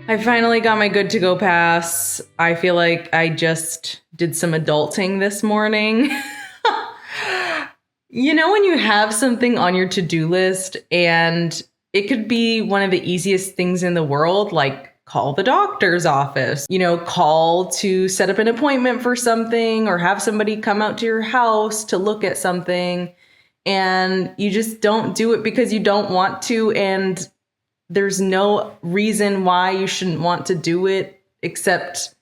I finally got my good to go pass. I feel like I just did some adulting this morning. You know, when you have something on your to do list and it could be one of the easiest things in the world, like call the doctor's office, call to set up an appointment for something or have somebody come out to your house to look at something. And you just don't do it because you don't want to. And there's no reason why you shouldn't want to do it except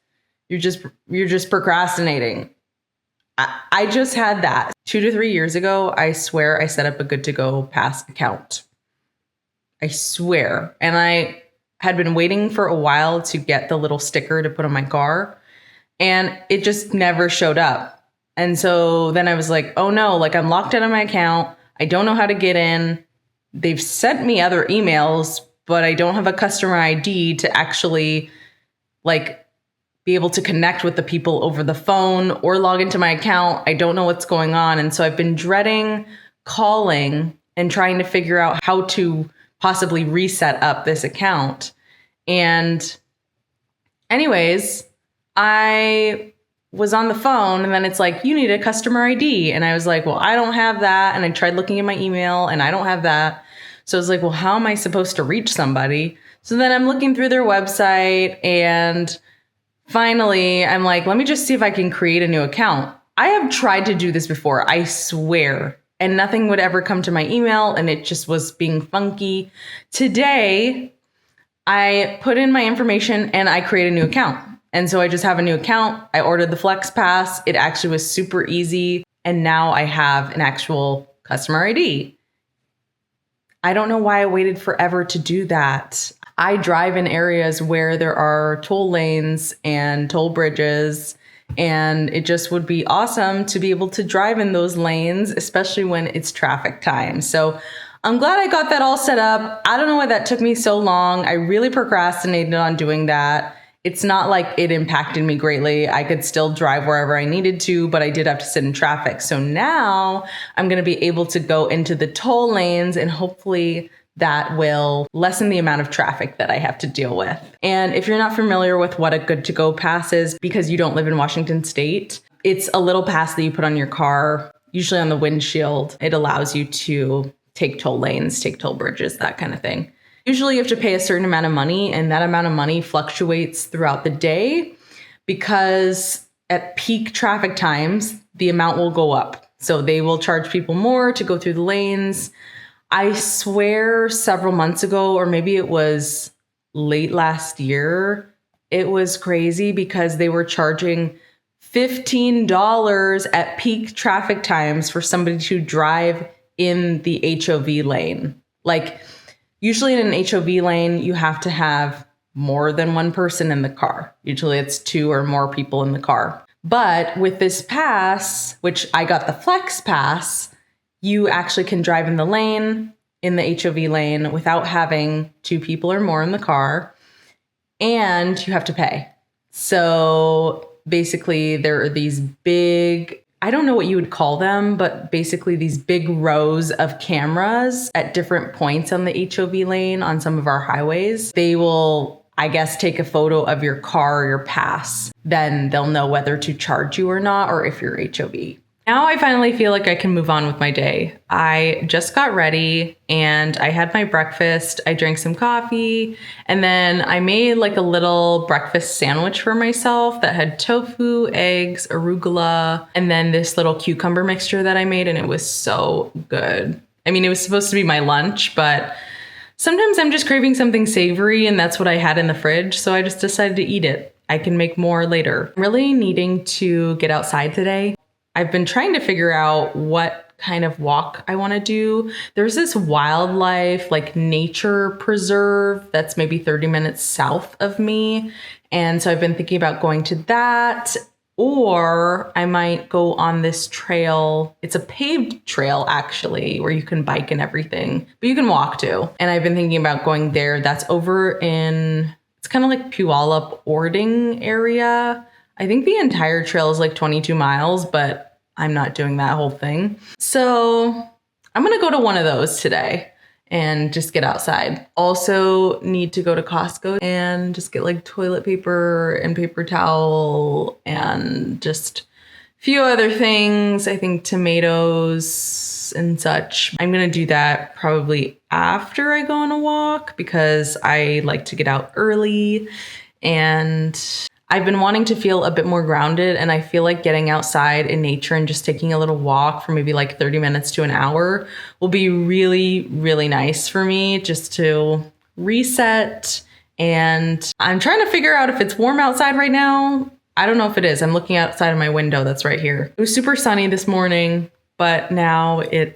you're just procrastinating. I just had that 2 to 3 years ago. I swear I set up a good to go pass account. I swear. And I had been waiting for a while to get the little sticker to put on my car, and it just never showed up. And so then I was like, oh no, like I'm locked out of my account. I don't know how to get in. They've sent me other emails, but I don't have a customer ID to actually be able to connect with the people over the phone or log into my account. I don't know what's going on. And so I've been dreading calling and trying to figure out how to possibly reset up this account. And anyways, I was on the phone and then it's like, you need a customer ID. And I was like, well, I don't have that. And I tried looking at my email and I don't have that. So I was like, well, how am I supposed to reach somebody? So then I'm looking through their website, and finally I'm like, let me just see if I can create a new account. I have tried to do this before, I swear, and nothing would ever come to my email, and it just was being funky. Today, I put in my information and I create a new account. And so I just have a new account. I ordered the Flex Pass. It actually was super easy. And now I have an actual customer ID. I don't know why I waited forever to do that. I drive in areas where there are toll lanes and toll bridges, and it just would be awesome to be able to drive in those lanes, especially when it's traffic time. So I'm glad I got that all set up. I don't know why that took me so long. I really procrastinated on doing that. It's not like it impacted me greatly. I could still drive wherever I needed to, but I did have to sit in traffic. So now I'm going to be able to go into the toll lanes, and hopefully that will lessen the amount of traffic that I have to deal with. And if you're not familiar with what a good to go pass is, because you don't live in Washington State, it's a little pass that you put on your car, usually on the windshield. It allows you to take toll lanes, take toll bridges, that kind of thing. Usually you have to pay a certain amount of money, and that amount of money fluctuates throughout the day because at peak traffic times, the amount will go up. So they will charge people more to go through the lanes. I swear several months ago, or maybe it was late last year, it was crazy because they were charging $15 at peak traffic times for somebody to drive in the HOV lane. Like, usually in an HOV lane, you have to have more than one person in the car. Usually it's 2 or more people in the car. But with this pass, which I got the Flex Pass, you actually can drive in the lane, in the HOV lane, without having 2 people or more in the car. And you have to pay. So basically there are these big, I don't know what you would call them, but basically these big rows of cameras at different points on the HOV lane on some of our highways. They will, I guess, take a photo of your car or your pass. Then they'll know whether to charge you or not, or if you're HOV. Now I finally feel like I can move on with my day. I just got ready and I had my breakfast. I drank some coffee, and then I made like a little breakfast sandwich for myself that had tofu, eggs, arugula, and then this little cucumber mixture that I made, and it was so good. I mean, it was supposed to be my lunch, but sometimes I'm just craving something savory, and that's what I had in the fridge, so I just decided to eat it. I can make more later. I'm really needing to get outside today. I've been trying to figure out what kind of walk I want to do. There's this wildlife, like nature preserve that's maybe 30 minutes south of me. And so I've been thinking about going to that, or I might go on this trail. It's a paved trail, actually, where you can bike and everything, but you can walk too. And I've been thinking about going there. That's over in, it's kind of like Puyallup, Ording area. I think the entire trail is like 22 miles, but I'm not doing that whole thing. So I'm going to go to one of those today. and just get outside. Also need to go to Costco and just get like toilet paper and paper towel and just a few other things. I think tomatoes and such. I'm going to do that probably after I go on a walk because I like to get out early, and I've been wanting to feel a bit more grounded, and I feel like getting outside in nature and just taking a little walk for maybe like 30 minutes to an hour will be really, really nice for me just to reset. And I'm trying to figure out if it's warm outside right now. I don't know if it is. I'm looking outside of my window that's right here. It was super sunny this morning, but now it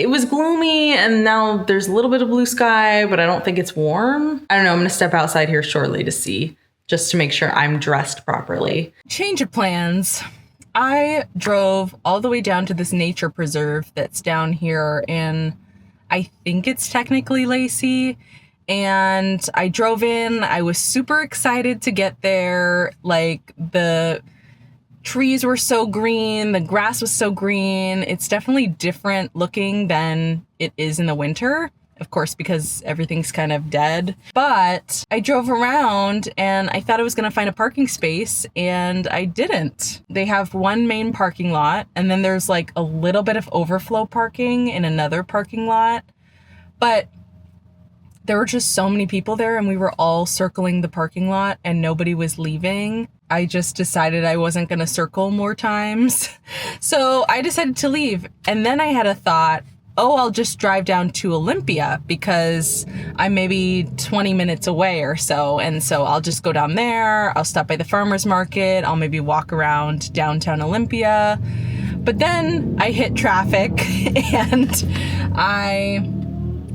was gloomy, and now there's a little bit of blue sky, but I don't think it's warm. I don't know. I'm going to step outside here shortly to see, just to make sure I'm dressed properly. Change of plans. I drove all the way down to this nature preserve that's down here in, I think it's technically Lacey. And I drove in. I was super excited to get there. Like, the trees were so green, the grass was so green. It's definitely different looking than it is in the winter. Of course, because everything's kind of dead. But I drove around and I thought I was going to find a parking space, and I didn't. They have one main parking lot, and then there's like a little bit of overflow parking in another parking lot. But there were just so many people there, and we were all circling the parking lot and nobody was leaving. I just decided I wasn't going to circle more times. So I decided to leave. And then I had a thought, I'll just drive down to Olympia because I'm maybe 20 minutes away or so. And so I'll just go down there. I'll stop by the farmer's market. I'll maybe walk around downtown Olympia. But then I hit traffic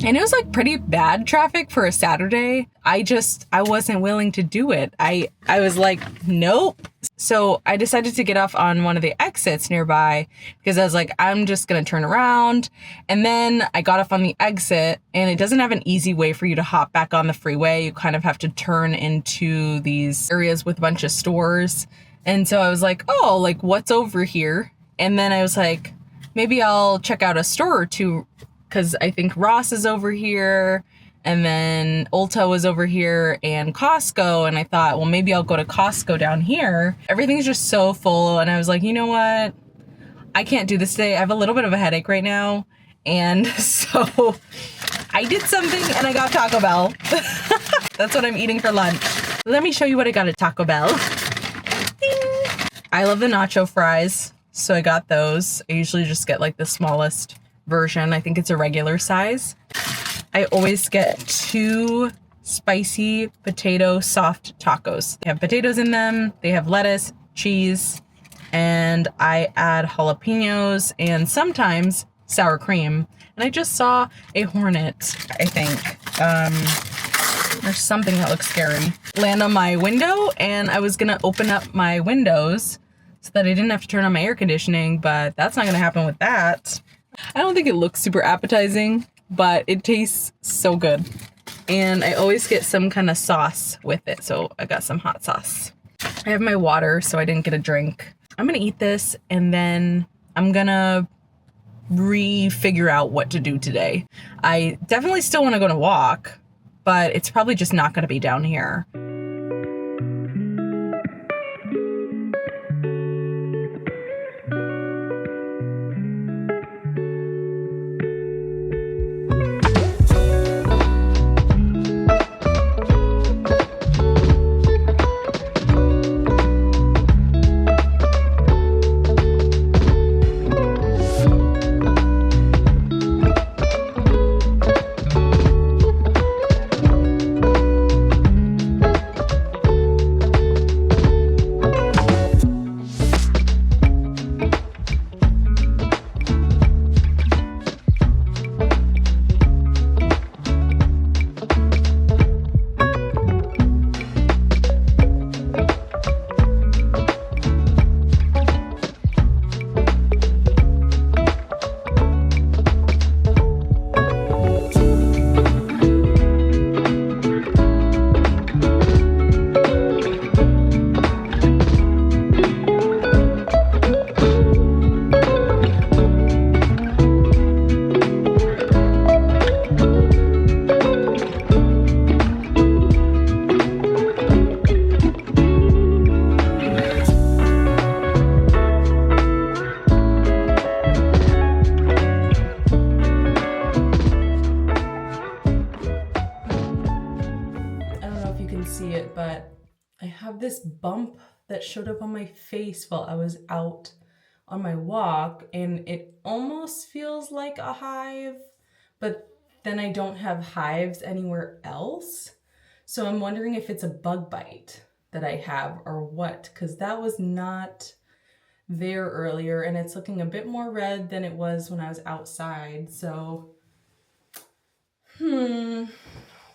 and it was like pretty bad traffic for a Saturday. I wasn't willing to do it. I was like, nope. So I decided to get off on one of the exits nearby because I was like, I'm just going to turn around. And then I got off on the exit, and it doesn't have an easy way for you to hop back on the freeway. You kind of have to turn into these areas with a bunch of stores. And so I was like, like what's over here? And then I was like, maybe I'll check out a store or two, because I think Ross is over here, and then Ulta was over here, and Costco. And I thought, well, maybe I'll go to Costco down here. Everything's just so full. And I was like, you know what? I can't do this today. I have a little bit of a headache right now. And so I did something and I got Taco Bell. That's what I'm eating for lunch. Let me show you what I got at Taco Bell. Ding. I love the nacho fries, so I got those. I usually just get like the smallest version. I think it's a regular size. I always get 2 spicy potato soft tacos. They have potatoes in them, they have lettuce, cheese, and I add jalapenos and sometimes sour cream. And I just saw a hornet, I think. There's something that looks scary. Land on my window, and I was gonna open up my windows so that I didn't have to turn on my air conditioning, but that's not gonna happen with that. I don't think it looks super appetizing, but it tastes so good. And I always get some kind of sauce with it, so I got some hot sauce. I have my water, so I didn't get a drink. I'm gonna eat this, and then I'm gonna figure out what to do today. I definitely still want to go on a walk, but it's probably just not gonna be down here. see it, but I have this bump that showed up on my face while I was out on my walk, and it almost feels like a hive, but then I don't have hives anywhere else. So I'm wondering if it's a bug bite that I have or what, because that was not there earlier, and it's looking a bit more red than it was when I was outside. So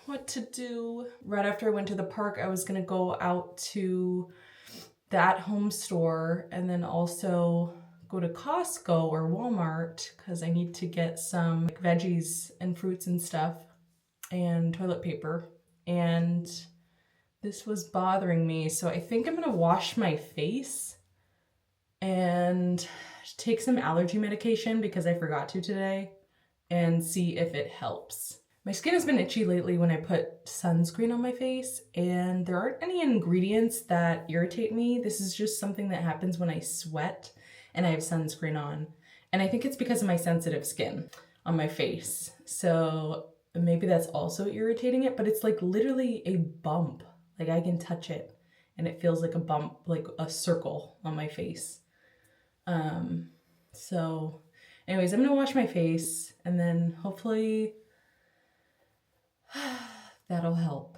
what to do? Right after I went to the park, I was gonna go out to that home store and then also go to Costco or Walmart because I need to get some veggies and fruits and stuff and toilet paper. And this was bothering me, so I think I'm gonna wash my face and take some allergy medication because I forgot to today and see if it helps. My skin has been itchy lately when I put sunscreen on my face, and there aren't any ingredients that irritate me. This is just something that happens when I sweat and I have sunscreen on. And I think it's because of my sensitive skin on my face. So maybe that's also irritating it, but it's like literally a bump. Like I can touch it and it feels like a bump, like a circle on my face. So anyways, I'm gonna wash my face and then hopefully that'll help.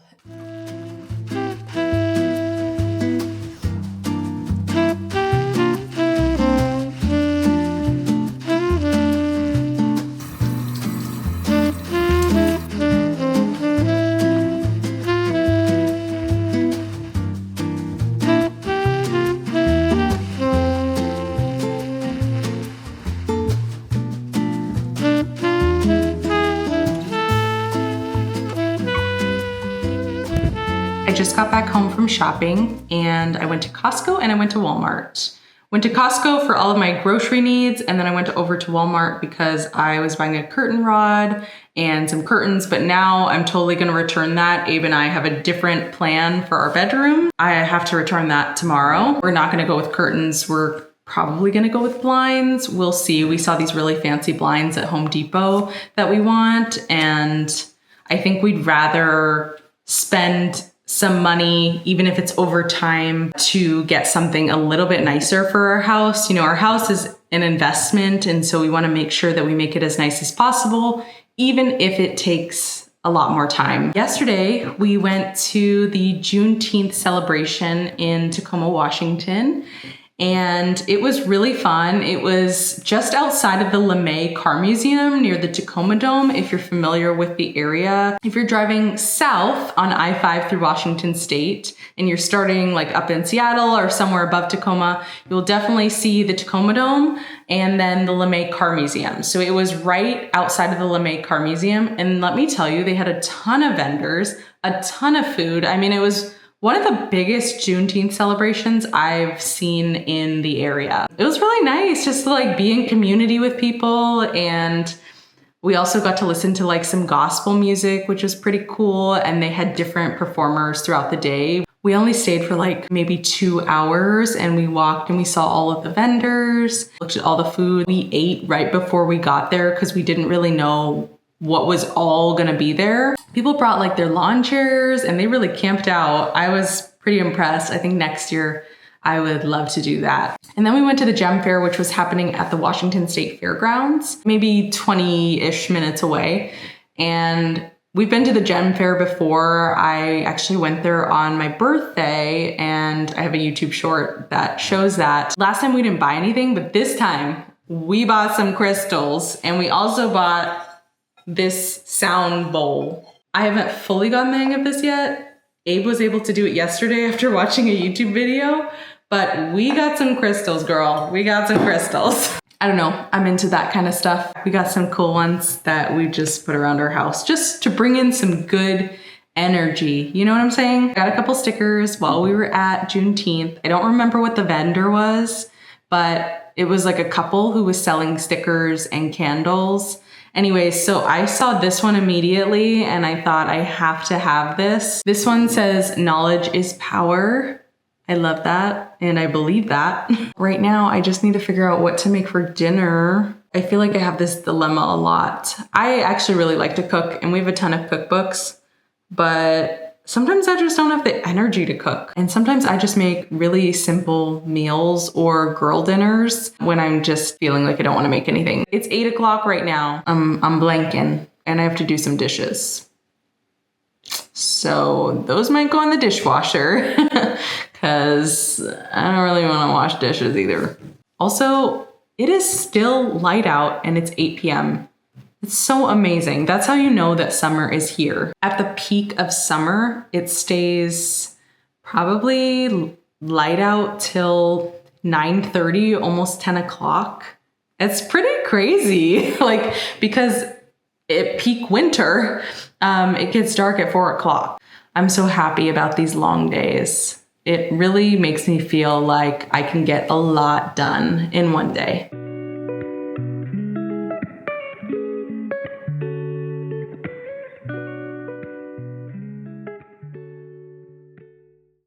I just got back home from shopping and I went to Costco and I went to Walmart. Went to Costco for all of my grocery needs, and then I went over to Walmart because I was buying a curtain rod and some curtains, but now I'm totally gonna return that. Abe and I have a different plan for our bedroom. I have to return that tomorrow. We're not gonna go with curtains. We're probably gonna go with blinds. We'll see. We saw these really fancy blinds at Home Depot that we want, and I think we'd rather spend some money, even if it's over time, to get something a little bit nicer for our house. You know, our house is an investment, and so we want to make sure that we make it as nice as possible, even if it takes a lot more time. Yesterday, we went to the Juneteenth celebration in Tacoma, Washington, and it was really fun. It was just outside of the LeMay Car Museum near the Tacoma Dome, if you're familiar with the area. If you're driving south on I-5 through Washington State and you're starting like up in Seattle or somewhere above Tacoma, you'll definitely see the Tacoma Dome and then the LeMay Car Museum. So it was right outside of the LeMay Car Museum. And let me tell you, they had a ton of vendors, a ton of food. I mean, it was one of the biggest Juneteenth celebrations I've seen in the area. It was really nice just to like be in community with people, and we also got to listen to like some gospel music, which was pretty cool, and they had different performers throughout the day. We only stayed for like maybe 2 hours, and we walked and we saw all of the vendors, looked at all the food. We ate right before we got there because we didn't really know what was all gonna be there. People brought like their lawn chairs and they really camped out. I was pretty impressed. I think next year I would love to do that. And then we went to the Gem Fair, which was happening at the Washington State Fairgrounds, maybe 20-ish minutes away. And we've been to the Gem Fair before. I actually went there on my birthday, and I have a YouTube short that shows that. Last time we didn't buy anything, but this time we bought some crystals, and we also bought this sound bowl. I haven't fully gotten the hang of this yet. Abe was able to do it yesterday after watching a YouTube video, but we got some crystals, girl. We got some crystals. I don't know, I'm into that kind of stuff. We got some cool ones that we just put around our house just to bring in some good energy. You know what I'm saying? Got a couple stickers while we were at Juneteenth. I don't remember what the vendor was, but it was like a couple who was selling stickers and candles. Anyways, so I saw this one immediately and I thought I have to have this. This one says, "Knowledge is power." I love that and I believe that. Right now, I just need to figure out what to make for dinner. I feel like I have this dilemma a lot. I actually really like to cook and we have a ton of cookbooks, but sometimes I just don't have the energy to cook. And sometimes I just make really simple meals or girl dinners when I'm just feeling like I don't want to make anything. It's 8 o'clock right now. I'm blanking and I have to do some dishes. So those might go in the dishwasher because I don't really want to wash dishes either. Also, it is still light out and it's 8 p.m. It's so amazing. That's how you know that summer is here. At the peak of summer, it stays probably light out till 9:30, almost 10 o'clock. It's pretty crazy. Like, because at peak winter, it gets dark at 4 o'clock. I'm so happy about these long days. It really makes me feel like I can get a lot done in one day.